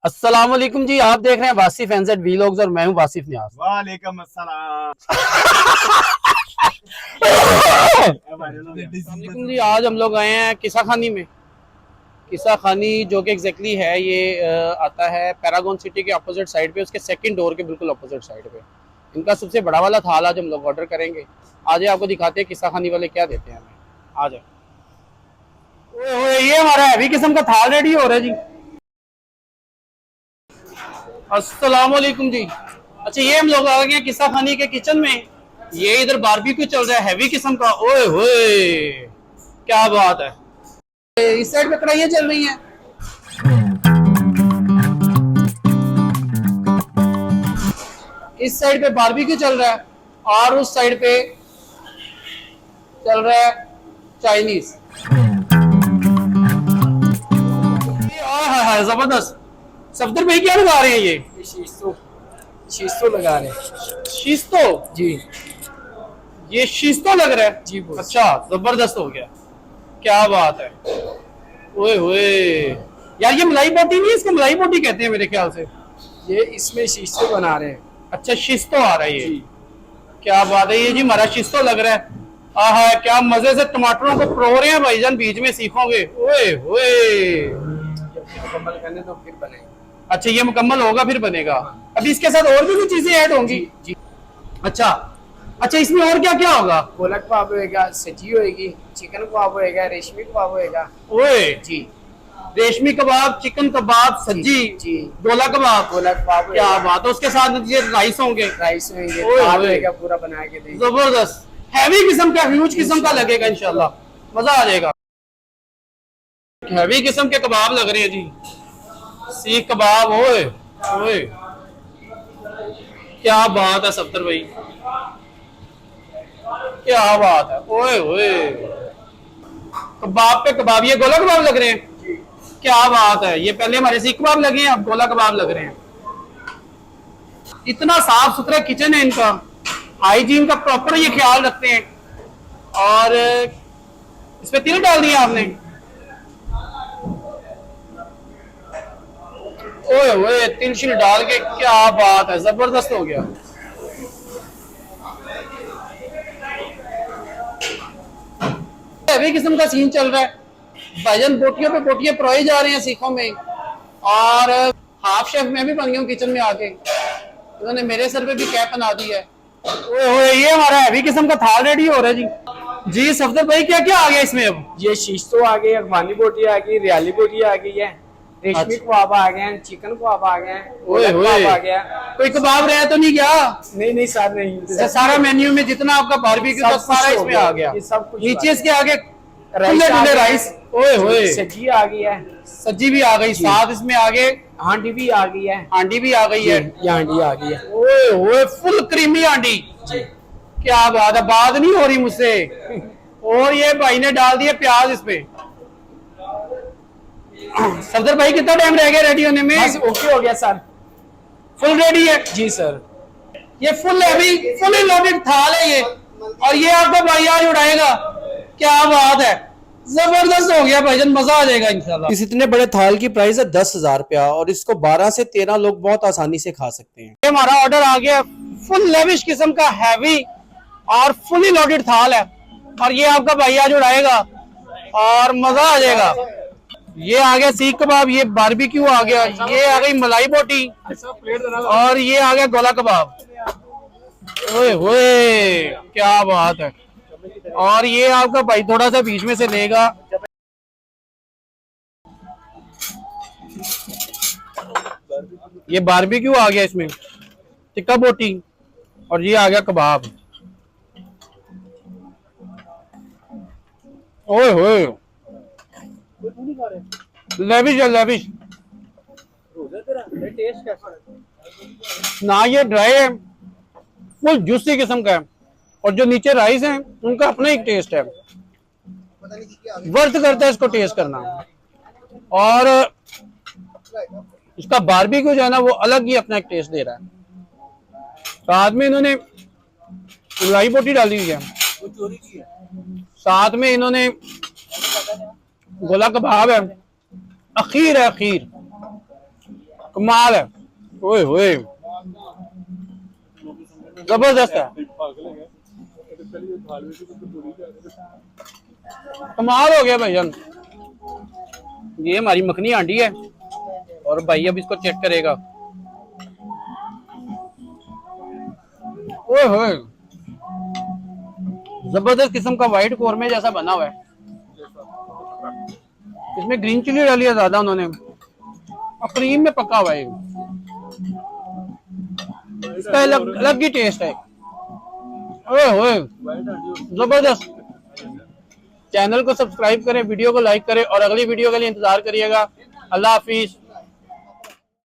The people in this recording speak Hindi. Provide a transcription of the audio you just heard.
अस्सलाम वालेकुम जी। आप देख रहे हैं वासिफ एनजेड वीलॉग्स और मैं हूं वासिफ न्याज। वालेकुम अस्सलाम। वालेकुम जी। आज हम लोग आए हैं किस्सा खानी में। किस्सा खानी जो कि एग्जैक्टली है ये आता है पैरागॉन सिटी के अपोजिट साइड पे, उसके सेकंड डोर के बिल्कुल अपोजिट साइड पे। इनका सबसे बड़ा वाला थाल आज हम लोग ऑर्डर करेंगे। आज आपको दिखाते हैं किस्सा खानी वाले क्या देते हैं हमें। आ जाए। ये हमारा हैवी किस्म का थाल रेडी हो रहा है जी। अस्सलाम वालेकुम जी। अच्छा, ये हम लोग आ गए किस्सा खानी के किचन में। ये इधर बारबेक्यू चल रहा है हैवी किस्म का। ओए होए, क्या बात है। इस साइड पे कढ़ाइयाँ चल रही हैं। इस साइड पे बारबेक्यू चल रहा है और उस साइड पे चल रहा है चाइनीज। जबरदस्त। सफदर भाई क्या लगा रहे हैं ये? शीशो लगा रहे हैं। शीस्तो जी ये शीस्तो लग रहा है जी। अच्छा, जबरदस्त हो गया। क्या बात है। ओए होए यार, ये मलाई बोटी नहीं है, इसको मलाई बोटी कहते हैं मेरे ख्याल से। ये इसमें शीशो बना रहे हैं। अच्छा, शिस्तो आ रहा है ये। क्या बात है। ये जी हमारा शिस्तो लग रहा है। आहा, क्या मजे से टमाटरों को प्रो रहे हैं भाईजान, बीच में सीखोगे। ओए होए। मुकम्मल करने तो फिर बनेगा। अच्छा, ये मुकम्मल होगा फिर बनेगा। अभी इसके साथ और भी कुछ चीजें ऐड होंगी जी। अच्छा अच्छा, इसमें और क्या क्या होगा? गोलक कबाब होएगा, सजी होएगी, चिकन कबाब होएगा, रेशमी कबाब होएगा। ओए जी। रेशमी कबाब, चिकन कबाब, सब्जी, जी। गोला कबाब। गोलक कबाब क्या होएगा, बात है। उसके साथ ये राइस होंगे। राइस होएंगे, ओए दाल होए। होएगा, पूरा बना के देंगे। जबरदस्त हैवी किस्म का, ह्यूज किस्म का लगेगा इंशाल्लाह। मजा आ जाएगा। हैवी किस्म के कबाब लग रहे हैं जी। सीख कबाब। ओए ओए, क्या बात है सफ्दर भाई, क्या बात है। ओए ओए, कबाब पे कबाब। ये गोला कबाब लग रहे हैं। क्या बात है। ये पहले हमारे सीख कबाब लगे हैं, अब गोला कबाब लग रहे हैं। इतना साफ सुथरा किचन है इनका, हाइजीन का प्रॉपर ये ख्याल रखते हैं। और इसमें तिल डाल दिया आपने। ओए ओए, तिल शिल डाल के, क्या बात है, जबरदस्त हो गया। हैवी किस्म का सीन चल रहा है भाईजान। बोटियों पे बोटियां परोए जा रहे हैं सीखों में। और हाफ शेफ में भी बन गया हूँ किचन में आके। उन्होंने मेरे सर पे भी कैप बना दी है। ओए ओए, ये हमारा हैवी किस्म का थाल रेडी हो रहा है जी। जी सफदर भाई, क्या क्या आ गया इसमें अब? ये शीशो आ गई, अफगानी बोटी आ गई, रियाली बोटी आ गई है, रेशमी अच्छा। कबाब आ गए हैं, चिकन कबाब आ गए हैं, ओए गोलक ओए, कबाब आ गया। कोई कबाब रहा तो नहीं क्या? नहीं सर, नहीं। सारा मेन्यू में जितना आपका बारबेक्यू था सब कुछ सारा हो इसमें गया। आ गया। ये सब कुछ नीचे इसके आगे राइस आ गया। राइस। ओए होए, सब्जी आ गई है, सब्जी भी आ गई, साथ इसमें आगे हांडी भी आ गई है। हांडी भी आ गई है। ये हांडी आ गई है। ओए ओए, फुल क्रीमी हांडी। जी। क्या बात है, बात नहीं हो रही मुझसे। और ये भाई ने डाल दिए प्याज इसमें। सफदर भाई, कितना टाइम रह गया रेडी होने में? बस ओके हो गया सर। फुल रेडी है जी सर। ये। फुल हैवी, फुली लोडेड थाल है ये। और ये आपका भाई आज उड़ाएगा। क्या बात है, जबरदस्त हो गया भाईजान, मजा आ जाएगा इंशाल्लाह। इस इतने बड़े थाल की प्राइस है 10,000 रुपया और इसको 12 से 13 लोग बहुत आसानी से खा सकते हैं। ये हमारा ऑर्डर आ गया, फुल लेविश किस्म का हैवी और फुली लोडेड थाल है। और ये आपका भाई आज उड़ाएगा और मजा आ जाएगा। ये आ गया सीख कबाब, ये बारबेक्यू आ गया, ये आ गई मलाई बोटी और ये आ गया गोला कबाब। ओए ओए, क्या बात है। और ये आपका भाई थोड़ा सा बीच में से लेगा। ये बारबेक्यू आ गया, इसमें टिक्का बोटी और ये आ गया कबाब। ओए होए, लेविश है लेविश। ना ये ड्राई है, फुल जूसी किस्म का है। और जो नीचे राइस है उनका अपना एक टेस्ट है, वर्थ करता है इसको टेस्ट करना। और इसका बारबेक्यू जो है ना वो अलग ही अपना एक टेस्ट दे रहा है। साथ में इन्होंने मलाई बोटी डाली हुई है, साथ में इन्होंने गोला कबाब है, अखीर है अखीर। कमाल है। ओए होए जबरदस्त है, कमाल हो गया भाईजान। ये हमारी मखनी हांडी है और भाई अब इसको चेक करेगा। ओए होए जबरदस्त किस्म का व्हाइट कोरमे जैसा बना हुआ है। इसमें ग्रीन चिली डाली है ज्यादा उन्होंने और क्रीम में पका हुआ है। इसका अलग अलग ही टेस्ट है। ओए होए जबरदस्त। चैनल को सब्सक्राइब करें, वीडियो को लाइक करें और अगली वीडियो के लिए इंतजार करिएगा। अल्लाह हाफिज।